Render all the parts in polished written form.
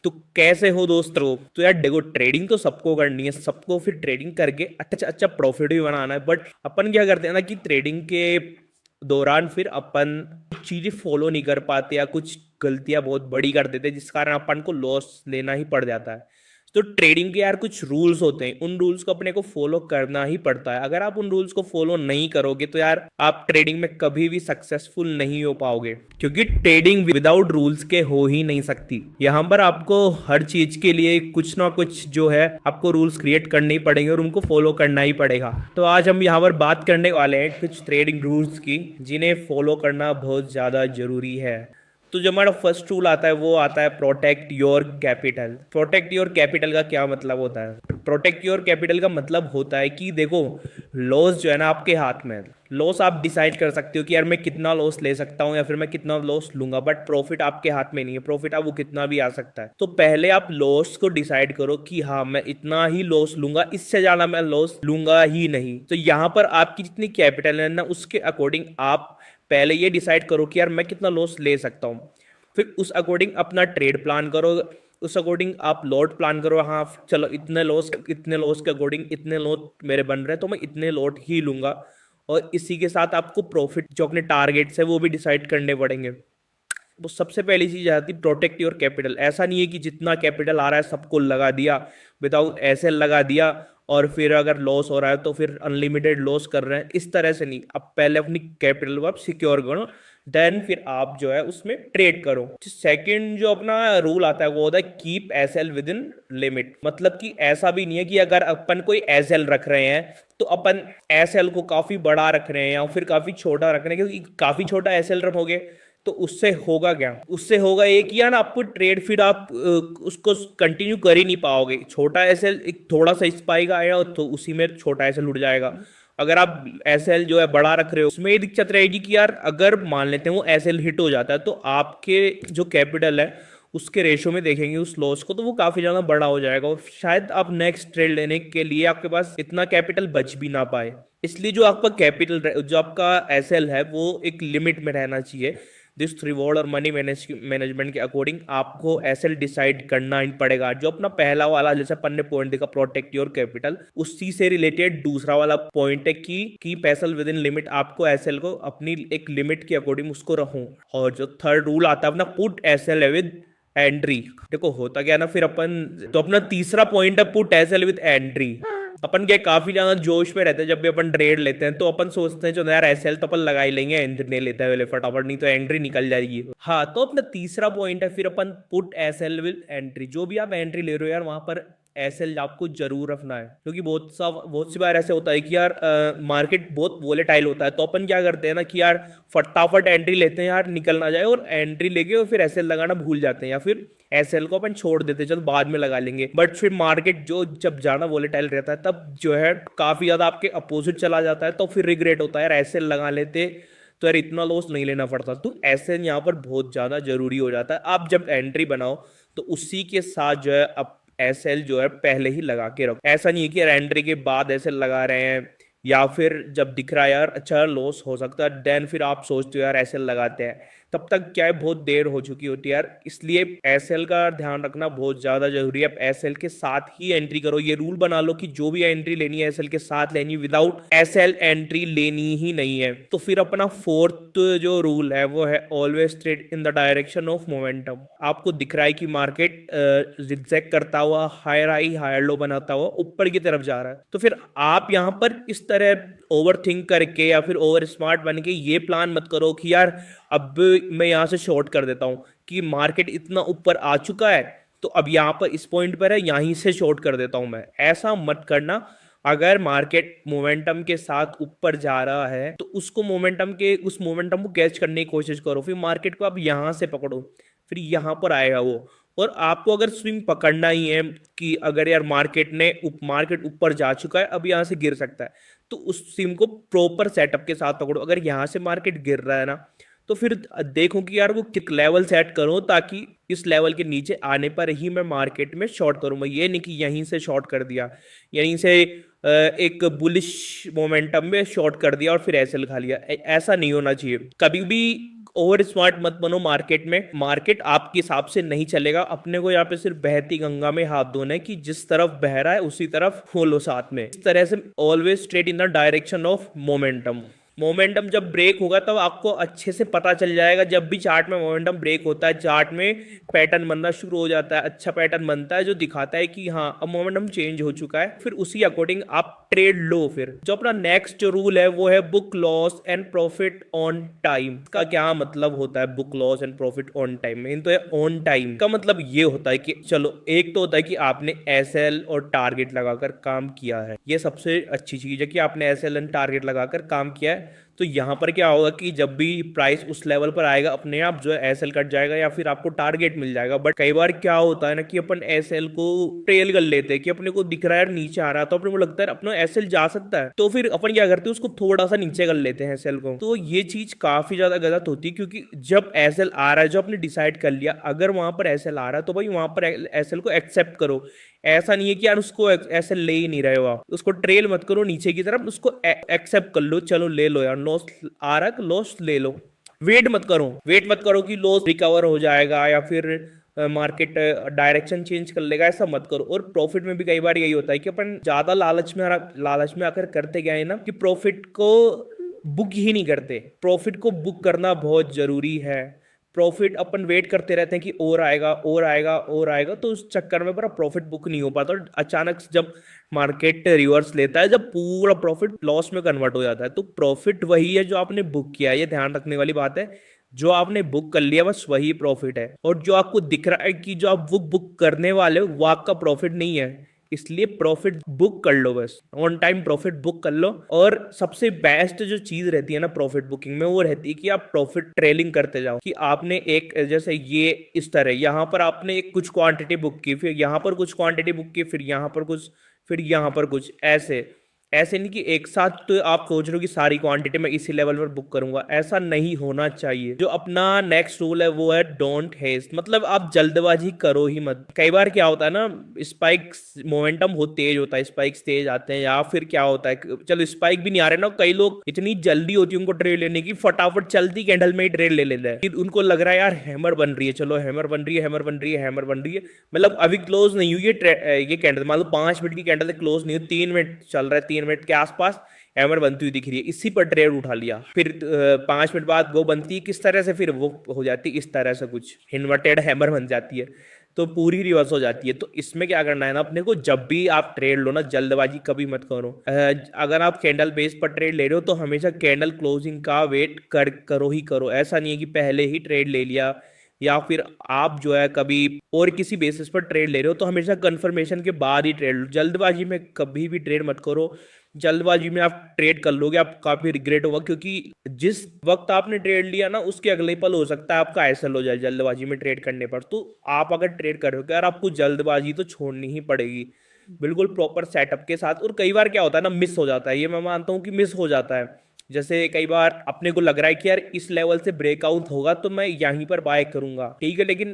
तो कैसे हो दोस्त लोग? तो यार देखो, ट्रेडिंग तो सबको करनी है, सबको फिर ट्रेडिंग करके अच्छा अच्छा प्रॉफिट भी बनाना है। बट अपन क्या करते हैं ना कि ट्रेडिंग के दौरान फिर अपन कुछ चीजें फॉलो नहीं कर पाते या कुछ गलतियां बहुत बड़ी कर देते हैं, जिस कारण अपन को लॉस लेना ही पड़ जाता है। तो ट्रेडिंग के यार कुछ रूल्स होते हैं, उन रूल्स को अपने को फॉलो करना ही पड़ता है। अगर आप उन रूल्स को फॉलो नहीं करोगे तो यार आप ट्रेडिंग में कभी भी सक्सेसफुल नहीं हो पाओगे, क्योंकि ट्रेडिंग विदाउट रूल्स के हो ही नहीं सकती। यहाँ पर आपको हर चीज के लिए कुछ ना कुछ जो है आपको रूल्स क्रिएट करने ही पड़ेंगे और उनको फॉलो करना ही पड़ेगा। तो आज हम यहाँ पर बात करने वाले हैं कुछ ट्रेडिंग रूल्स की, जिन्हें फॉलो करना बहुत ज्यादा जरूरी है। तो जो हमारा फर्स्ट रूल आता है वो आता है protect your capital. Protect your capital का क्या मतलब होता है? प्रोटेक्ट योर कैपिटल का मतलब होता है कि देखो, लॉस जो है ना आपके हाथ में है। लॉस आप डिसाइड कर सकते हो कि यार मैं कितना लॉस ले सकता हूँ या फिर मैं कितना लॉस लूंगा, बट प्रॉफिट आपके हाथ में नहीं है। प्रॉफिट आप वो कितना भी आ सकता है। तो पहले आप लॉस को डिसाइड करो कि हाँ मैं इतना ही लॉस लूंगा, इससे ज्यादा मैं लॉस लूंगा ही नहीं। तो यहाँ पर आपकी जितनी कैपिटल है ना, उसके अकॉर्डिंग आप पहले ये डिसाइड करो कि यार मैं कितना लॉस ले सकता हूँ। फिर उस अकॉर्डिंग अपना ट्रेड प्लान करो, उस अकॉर्डिंग आप लॉट प्लान करो। हाँ चलो, इतने लॉस के अकॉर्डिंग इतने लॉट मेरे बन रहे हैं तो मैं इतने लॉट ही लूंगा। और इसी के साथ आपको प्रॉफिट जो अपने टारगेट्स है वो भी डिसाइड करने पड़ेंगे। तो सबसे पहली चीज आती है प्रोटेक्ट योर कैपिटल। ऐसा नहीं है कि जितना कैपिटल आ रहा है सबको लगा दिया, विदाउट ऐसे लगा दिया, और फिर अगर लॉस हो रहा है तो फिर अनलिमिटेड लॉस कर रहे हैं। इस तरह से नहीं, अब पहले अपनी कैपिटल को आप सिक्योर करो, देन फिर आप जो है उसमें ट्रेड करो। सेकंड जो अपना रूल आता है वो होता है keep S L with in limit. मतलब कि ऐसा भी नहीं है कि अगर अपन कोई एस एल रख रहे हैं तो अपन एस एल को काफी बड़ा रख रहे हैं या फिर काफी छोटा रख रहे हैं, क्योंकि काफी छोटा एस एल रखोगे तो उससे होगा क्या? उससे होगा एक ही, ना आपको ट्रेड फिर आप उसको कंटिन्यू कर ही नहीं पाओगे। छोटा एसएल एक थोड़ा सा स्पाइक आया तो उसी में छोटा एसएल उठ जाएगा। अगर आप एसएल जो है बड़ा रख रहे हो, उसमें ये दिक्कत रहेगी कि यार अगर मान लेते हैं वो एसएल हिट हो जाता है तो आपके जो कैपिटल है उसके रेशो में देखेंगे उस लॉस को, तो वो काफी ज्यादा बड़ा हो जाएगा और शायद आप नेक्स्ट ट्रेड लेने के लिए आपके पास इतना कैपिटल बच भी ना पाए। इसलिए जो आपका कैपिटल, जो आपका एसएल है, वो एक लिमिट में रहना चाहिए। दिस रिवॉर्ड और मनी मैनेजमेंट के अकॉर्डिंग आपको एसएल डिसाइड करना ही पड़ेगा। जो अपना पहला वाला जैसे अपन ने पॉइंट देखा प्रोटेक्ट योर कैपिटल, उसी से रिलेटेड दूसरा वाला पॉइंट है कि keep SL within limit. आपको एसएल को अपनी एक लिमिट के अकॉर्डिंग उसको रखो। और जो थर्ड रूल आता है अपना पुट एसएल विद एंट्री। देखो होता क्या ना, फिर अपन तो अपना तीसरा पॉइंट है पुट एसएल विद एंट्री। अपन क्या काफी ज्यादा जोश में रहते हैं जब भी अपन ट्रेड लेते हैं, तो अपन सोचते हैं चलो यार एसएल तो अपन लगा ही लेंगे, एंट्री नहीं लेते हुए फटाफट, नहीं तो एंट्री निकल जाएगी। हाँ, तो अपना तीसरा पॉइंट है फिर अपन पुट एसएल विद एंट्री। जो भी आप एंट्री ले रहे हो यार वहां पर एसएल आपको जरूर रखना है, क्योंकि बहुत सी बार ऐसे होता है कि यार मार्केट बहुत वोलेटाइल होता है। तो अपन क्या करते हैं ना कि यार फटाफट एंट्री लेते हैं यार निकल ना जाए, और एंट्री लेके और फिर एसएल लगाना भूल जाते हैं, या फिर एसएल को अपन छोड़ देते हैं चल बाद में लगा लेंगे। बट फिर मार्केट जो जब ज्यादा वोलेटाइल रहता है तब जो है काफी ज्यादा आपके अपोजिट चला जाता है, तो फिर रिग्रेट होता है यार एसएल लगा लेते तो यार इतना लॉस नहीं लेना पड़ता। तो एसएल यहाँ पर बहुत ज्यादा जरूरी हो जाता है। आप जब एंट्री बनाओ तो उसी के साथ जो है अब एसएल जो है पहले ही लगा के रखो। ऐसा नहीं है कि यार एंट्री के बाद एसएल लगा रहे हैं या फिर जब दिख रहा है यार अच्छा लॉस हो सकता है देन फिर आप सोचते हो यार एसएल लगाते हैं, तब तक क्या है बहुत देर हो चुकी होती है यार। इसलिए एसएल का ध्यान रखना बहुत ज्यादा जरूरी है। आप एसएल के साथ ही एंट्री करो। ये रूल बना लो कि जो भी एंट्री लेनी है एसएल के साथ लेनी, विदाउट एसएल एंट्री लेनी ही नहीं है। तो फिर अपना फोर्थ जो रूल है वो है always trade in the direction of momentum. आपको दिख रहा है कि मार्केट जिगजैग करता हुआ हायर हाई हायर लो बनाता हुआ ऊपर की तरफ जा रहा है, तो फिर आप यहां पर इस तरह ओवर थिंक करके या फिर ओवर स्मार्ट बन के ये प्लान मत करो कि यार अब मैं यहां से शॉर्ट कर देता हूं कि मार्केट इतना ऊपर आ चुका है तो अब यहां पर इस पॉइंट पर है यहीं से शॉर्ट कर देता हूं मैं। ऐसा मत करना। अगर मार्केट मोमेंटम के साथ ऊपर जा रहा है तो उस मोमेंटम को कैच करने की कोशिश करो। फिर मार्केट को आप यहां से पकड़ो, फिर यहां पर आएगा वो। और आपको अगर स्विंग पकड़ना ही है कि अगर यार मार्केट ऊपर जा चुका है अब यहां से गिर सकता है, तो उस स्विंग को प्रॉपर सेटअप के साथ पकड़ो। अगर यहां से मार्केट गिर रहा है ना तो फिर देखो कि यार वो कित लेवल सेट करो ताकि इस लेवल के नीचे आने पर ही मैं मार्केट में शॉर्ट करूं। मैं ये नहीं कि यहीं से शॉर्ट कर दिया, यहीं से एक बुलिश मोमेंटम में शॉर्ट कर दिया और फिर ऐसे खा लिया। ऐसा नहीं होना चाहिए कभी भी। ओवर स्मार्ट मत बनो मार्केट में, मार्केट आपके हिसाब से नहीं चलेगा। अपने को यहाँ पे सिर्फ बहती गंगा में हाथ धोना है कि जिस तरफ बह रहा है उसी तरफ खोलो साथ में, इस तरह से always straight in the direction of momentum. Momentum जब ब्रेक होगा तब आपको अच्छे से पता चल जाएगा। जब भी चार्ट में मोमेंटम ब्रेक होता है, चार्ट में पैटर्न बनना शुरू हो जाता है, अच्छा पैटर्न बनता है जो दिखाता है कि हाँ अब मोमेंटम चेंज हो चुका है, फिर उसी अकॉर्डिंग आप ट्रेड लो। फिर जो अपना नेक्स्ट जो रूल है वो है book loss and profit on time. का क्या मतलब होता है book loss and profit on time में? तो है ऑन टाइम का मतलब ये होता है कि चलो एक तो होता है कि आपने एसएल और टारगेट लगाकर काम किया है, ये सबसे अच्छी चीज है कि आपने एसएल एंड टारगेट लगाकर काम किया है। तो यहाँ पर क्या होगा कि जब भी प्राइस उस लेवल पर आएगा अपने आप जो है एसएल कट जाएगा या फिर आपको टारगेट मिल जाएगा। बट कई बार क्या होता है ना कि अपन एसएल को ट्रेल कर लेते हैं कि अपने को दिख रहा है नीचे आ रहा है तो अपने को लगता है अपना एसएल जा सकता है, तो फिर अपन क्या करते हैं उसको थोड़ा सा नीचे कर लेते हैं एसएल को। तो ये चीज काफी ज्यादा गलत होती है क्योंकि जब एसएल आ रहा है जो आपने डिसाइड कर लिया, अगर वहां पर एसएल आ रहा है तो भाई वहां पर एसएल को एक्सेप्ट करो। ऐसा नहीं है कि यार उसको ऐसे ले ही नहीं रहे हो आप, उसको ट्रेल मत करो नीचे की तरफ, उसको एक्सेप्ट कर लो, चलो ले लो यार, लॉस आ रहा है तो लॉस ले लो। वेट मत करो कि लॉस रिकवर हो जाएगा या फिर मार्केट डायरेक्शन चेंज कर लेगा, ऐसा मत करो। और प्रॉफिट में भी कई बार यही होता है कि अपन ज्यादा लालच में आकर करते क्या है ना कि प्रॉफिट को बुक ही नहीं करते। प्रॉफिट को बुक करना बहुत जरूरी है। प्रॉफिट अपन वेट करते रहते हैं कि और आएगा और आएगा और आएगा, तो उस चक्कर में पूरा प्रॉफिट बुक नहीं हो पाता और अचानक से जब मार्केट रिवर्स लेता है, जब पूरा प्रॉफिट लॉस में कन्वर्ट हो जाता है। तो प्रॉफिट वही है जो आपने बुक किया है, ये ध्यान रखने वाली बात है। जो आपने बुक कर लिया बस वही प्रॉफिट है, और जो आपको दिख रहा है कि जो आप बुक करने वाले हो वो आपका प्रॉफिट नहीं है। इसलिए प्रॉफिट बुक कर लो, बस ऑन टाइम प्रॉफिट बुक कर लो। और सबसे बेस्ट जो चीज रहती है ना प्रॉफिट बुकिंग में, वो रहती है कि आप प्रॉफिट ट्रेलिंग करते जाओ। कि आपने एक जैसे ये इस तरह यहाँ पर आपने एक कुछ क्वांटिटी बुक की, फिर यहाँ पर कुछ क्वांटिटी बुक की, फिर यहाँ पर कुछ, फिर यहाँ पर कुछ, ऐसे ऐसे नहीं कि एक साथ तो आप सोच रहे हो कि सारी क्वांटिटी मैं इसी लेवल पर बुक करूंगा, ऐसा नहीं होना चाहिए। जो अपना नेक्स्ट रूल है वो है डोंट हेस्ट, मतलब आप जल्दबाजी करो ही मत। कई बार क्या होता है ना, स्पाइक्स मोमेंटम बहुत तेज होता है, स्पाइक्स तेज आते हैं, या फिर क्या होता है चलो स्पाइक भी नहीं आ रहे ना, कई लोग इतनी जल्दी होती है उनको ट्रेड लेने की, फटाफट चलती कैंडल में ही ट्रेड ले लेते हैं। उनको लग रहा है यार हैमर बन रही है, चलो हैमर बन रही है, हैमर बन रही है, हैमर बन रही है, मतलब अभी क्लोज नहीं हुई ये कैंडल, मान लो 5 मिनट की कैंडल क्लोज नहीं हुई, 3 मिनट चल रहा है, 3 मिनट के आसपास हैमर बनती हुई दिख रही है, इसी पर ट्रेड उठा लिया। फिर 5 मिनट बाद वो बनती है किस तरह से, फिर वो हो जाती है इस तरह से, कुछ इन्वर्टेड हैमर बन जाती है, तो पूरी रिवर्स हो जाती है। तो इसमें क्या करना है ना अपने को, जब भी आप ट्रेड लो ना जल्दबाजी कभी मत करो। अगर आप कैंडल बेस पर ट्रेड ले रहे हो तो हमेशा कैंडल क्लोजिंग का वेट करो ही करो। ऐसा नहीं है कि पहले ही ट्रेड ले लिया, या फिर आप जो है कभी और किसी बेसिस पर ट्रेड ले रहे हो तो हमेशा कंफर्मेशन के बाद ही ट्रेड लो। जल्दबाजी में कभी भी ट्रेड मत करो। जल्दबाजी में आप ट्रेड कर लोगे, आप काफी रिग्रेट होगा, क्योंकि जिस वक्त आपने ट्रेड लिया ना उसके अगले पल हो सकता है आपका ऐसा हो जाए जल्दबाजी में ट्रेड करने पर। तो आप अगर ट्रेड करोगे यार, आपको जल्दबाजी तो छोड़नी ही पड़ेगी, बिल्कुल प्रॉपर सेटअप के साथ। और कई बार क्या होता है ना, मिस हो जाता है, ये मैं मानता हूँ कि मिस हो जाता है। जैसे कई बार अपने को लग रहा है कि यार इस लेवल से ब्रेकआउट होगा तो मैं यहीं पर बाय करूंगा, ठीक है, लेकिन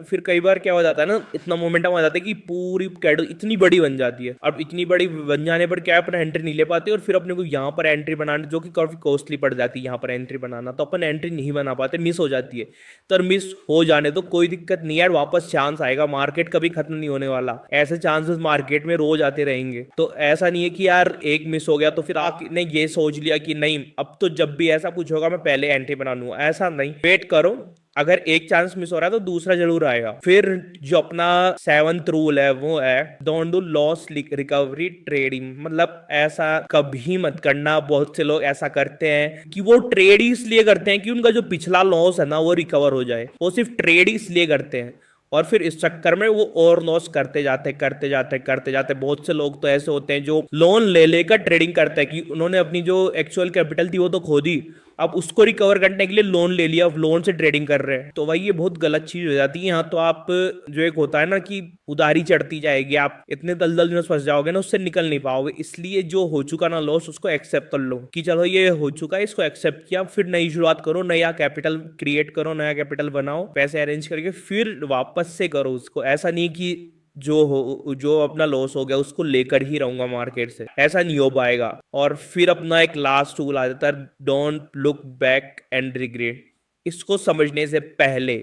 फिर कई बार क्या हो जाता है ना, इतना मोमेंटम आ जाता है कि पूरी कैंडल इतनी बड़ी बन जाती है। अब इतनी बड़ी बन जाने पर क्या अपना एंट्री नहीं ले पाते, और फिर अपने को यहाँ पर एंट्री बनाने जो कि काफी कॉस्टली पड़ जाती है, यहाँ पर एंट्री बनाना, तो अपन एंट्री नहीं बना पाते, मिस हो जाती है। तो मिस हो जाने तो कोई दिक्कत नहीं यार, वापस चांस आएगा, मार्केट कभी खत्म नहीं होने वाला, ऐसे चांसेस मार्केट में रोज आते रहेंगे। तो ऐसा नहीं है कि यार एक मिस हो गया तो फिर आपने ये सोच लिया कि नहीं अब तो जब भी ऐसा कुछ होगा मैं पहले एंट्री बना लूंगा, ऐसा नहीं। वेट करो, अगर एक चांस मिस हो रहा है तो दूसरा जरूर आएगा। फिर जो अपना 7th रूल है वो है don't do loss recovery trading, मतलब ऐसा कभी मत करना। बहुत से लोग ऐसा करते हैं कि वो ट्रेड ही इसलिए करते हैं कि उनका जो पिछला लॉस है ना वो रिकवर हो जाए, वो सिर्फ ट्रेड ही इसलिए करते हैं, और फिर इस चक्कर में वो और लॉस करते जाते। बहुत से लोग तो ऐसे होते हैं जो लोन ले लेकर ट्रेडिंग करते हैं कि उन्होंने अपनी जो एक्चुअल कैपिटल थी वो तो खो दी, अब उसको रिकवर करने के लिए लोन ले लिया, अब लोन से ट्रेडिंग कर रहे हैं। तो भाई ये बहुत गलत चीज हो जाती है। यहाँ तो आप जो एक होता है ना कि उधारी चढ़ती जाएगी, आप इतने दलदल में फंस जाओगे ना, उससे निकल नहीं पाओगे। इसलिए जो हो चुका ना लॉस उसको एक्सेप्ट कर लो कि चलो ये हो चुका है, इसको एक्सेप्ट किया, फिर नई शुरुआत करो, नया कैपिटल क्रिएट करो, नया कैपिटल बनाओ, पैसे अरेंज करके फिर वापस से करो उसको। ऐसा नहीं कि जो अपना लॉस हो गया उसको लेकर ही रहूंगा मार्केट से, ऐसा नहीं हो पाएगा। और फिर अपना एक लास्ट टूल आ जाता है don't look back and regret. इसको समझने से पहले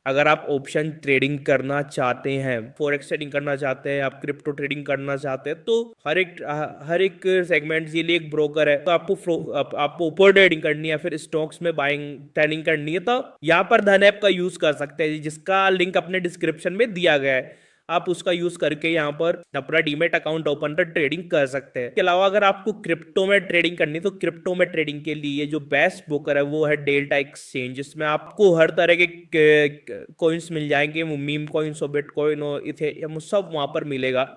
अगर आप ऑप्शन ट्रेडिंग करना चाहते हैं, फॉरेक्स ट्रेडिंग करना चाहते हैं, आप क्रिप्टो ट्रेडिंग करना चाहते हैं, तो हर एक सेगमेंट के लिए एक ब्रोकर है। तो आपको ऊपर ट्रेडिंग करनी है, फिर स्टॉक्स में बाइंग ट्रेडिंग करनी है, तो यहाँ पर धन ऐप का यूज कर सकते हैं, जिसका लिंक अपने डिस्क्रिप्शन में दिया गया है। आप उसका यूज करके यहाँ पर अपना डीमेट अकाउंट ओपन कर ट्रेडिंग कर सकते हैं। इसके अलावा अगर आपको क्रिप्टो में ट्रेडिंग करनी है, तो क्रिप्टो में ट्रेडिंग के लिए जो बेस्ट ब्रोकर है वो है डेल्टा एक्सचेंज, जिसमें आपको हर तरह के कॉइन्स मिल जाएंगे, वो मीम कॉइन्स हो, बिटकॉइन हो, इथेरियम, सब वहां पर मिलेगा।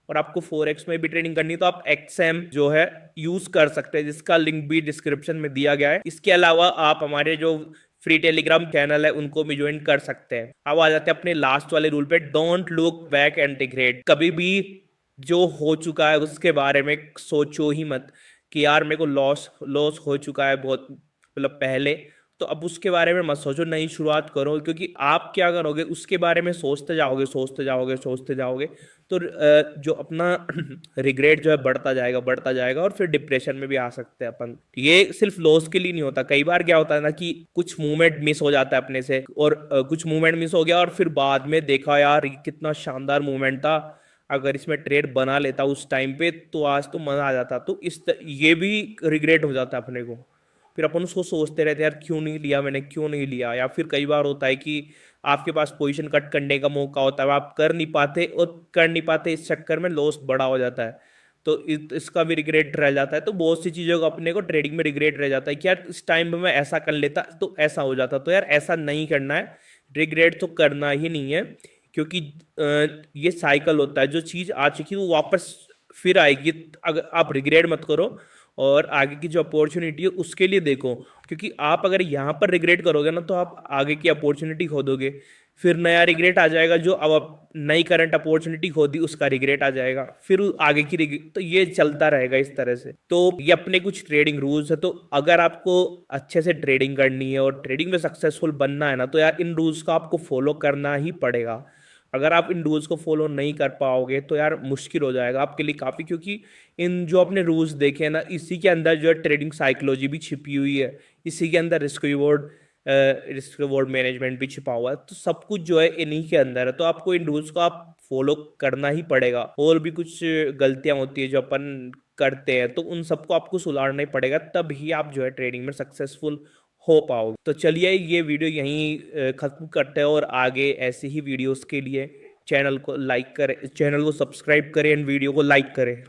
और आपको फोरेक्स में भी ट्रेडिंग करनी है तो आप एक्सएम जो है यूज कर सकते हैं, जिसका लिंक भी डिस्क्रिप्शन में दिया गया है। इसके अलावा आप हमारे जो फ्री टेलीग्राम चैनल है उनको भी ज्वाइन कर सकते हैं। अब आ जाते हैं अपने लास्ट वाले रूल पे, don't look back and regret. कभी भी जो हो चुका है उसके बारे में सोचो ही मत कि यार मेरे को लॉस लॉस हो चुका है बहुत, मतलब पहले, तो अब उसके बारे में मत सोचो, नई शुरुआत करो। क्योंकि आप क्या करोगे, उसके बारे में सोचते जाओगे सोचते जाओगे सोचते जाओगे, तो जो अपना रिग्रेट जो है बढ़ता जाएगा और फिर डिप्रेशन में भी आ सकते हैं अपन। ये सिर्फ लॉस के लिए नहीं होता, कई बार क्या होता है ना कि कुछ मूवमेंट मिस हो जाता है अपने से, और कुछ मूवमेंट मिस हो गया और फिर बाद में देखा यार ये कितना शानदार मूवमेंट था, अगर इसमें ट्रेड बना लेता उस टाइम पे तो आज तो मजा आ जाता। तो ये भी रिग्रेट हो जाता है अपने को, फिर अपन उसको सोचते रहते हैं यार क्यों नहीं लिया मैंने, क्यों नहीं लिया। या फिर कई बार होता है कि आपके पास पोजीशन कट करने का मौका होता है, आप कर नहीं पाते, और कर नहीं पाते इस चक्कर में लॉस बड़ा हो जाता है, तो इसका भी रिग्रेट रह जाता है। तो बहुत सी चीज़ों का अपने को ट्रेडिंग में रिग्रेट रह जाता है कि यार इस टाइम पे मैं ऐसा कर लेता तो ऐसा हो जाता। तो यार ऐसा नहीं करना है, रिग्रेट तो करना ही नहीं है, क्योंकि ये साइकिल होता है, जो चीज़ आ चुकी है वो वापस फिर आएगी। अगर आप रिग्रेट मत करो और आगे की जो अपॉर्चुनिटी है उसके लिए देखो, क्योंकि आप अगर यहाँ पर रिग्रेट करोगे ना तो आप आगे की अपॉर्चुनिटी खो दोगे, फिर नया रिग्रेट आ जाएगा, जो अब आप नई करंट अपॉर्चुनिटी खो दी उसका रिग्रेट आ जाएगा, फिर आगे की तो ये चलता रहेगा इस तरह से। तो ये अपने कुछ ट्रेडिंग रूल्स है, तो अगर आपको अच्छे से ट्रेडिंग करनी है और ट्रेडिंग में सक्सेसफुल बनना है ना, तो यार इन रूल्स का आपको फॉलो करना ही पड़ेगा। अगर आप इन रूल्स को फॉलो नहीं कर पाओगे तो यार मुश्किल हो जाएगा आपके लिए काफ़ी, क्योंकि इन जो आपने रूल्स देखे हैं ना, इसी के अंदर जो है ट्रेडिंग साइकोलॉजी भी छिपी हुई है, इसी के अंदर रिस्क रिवॉर्ड मैनेजमेंट भी छिपा हुआ है, तो सब कुछ जो है इन्हीं के अंदर है। तो आपको इन रूल्स को आप फॉलो करना ही पड़ेगा। और भी कुछ गलतियां होती है जो अपन करते हैं, तो उन सबको आपको सुधारना ही पड़ेगा, तब ही आप जो है ट्रेडिंग में सक्सेसफुल हो पाओगे। तो चलिए ये वीडियो यहीं खत्म करते हैं, और आगे ऐसे ही वीडियोस के लिए चैनल को सब्सक्राइब करें एंड वीडियो को लाइक करें।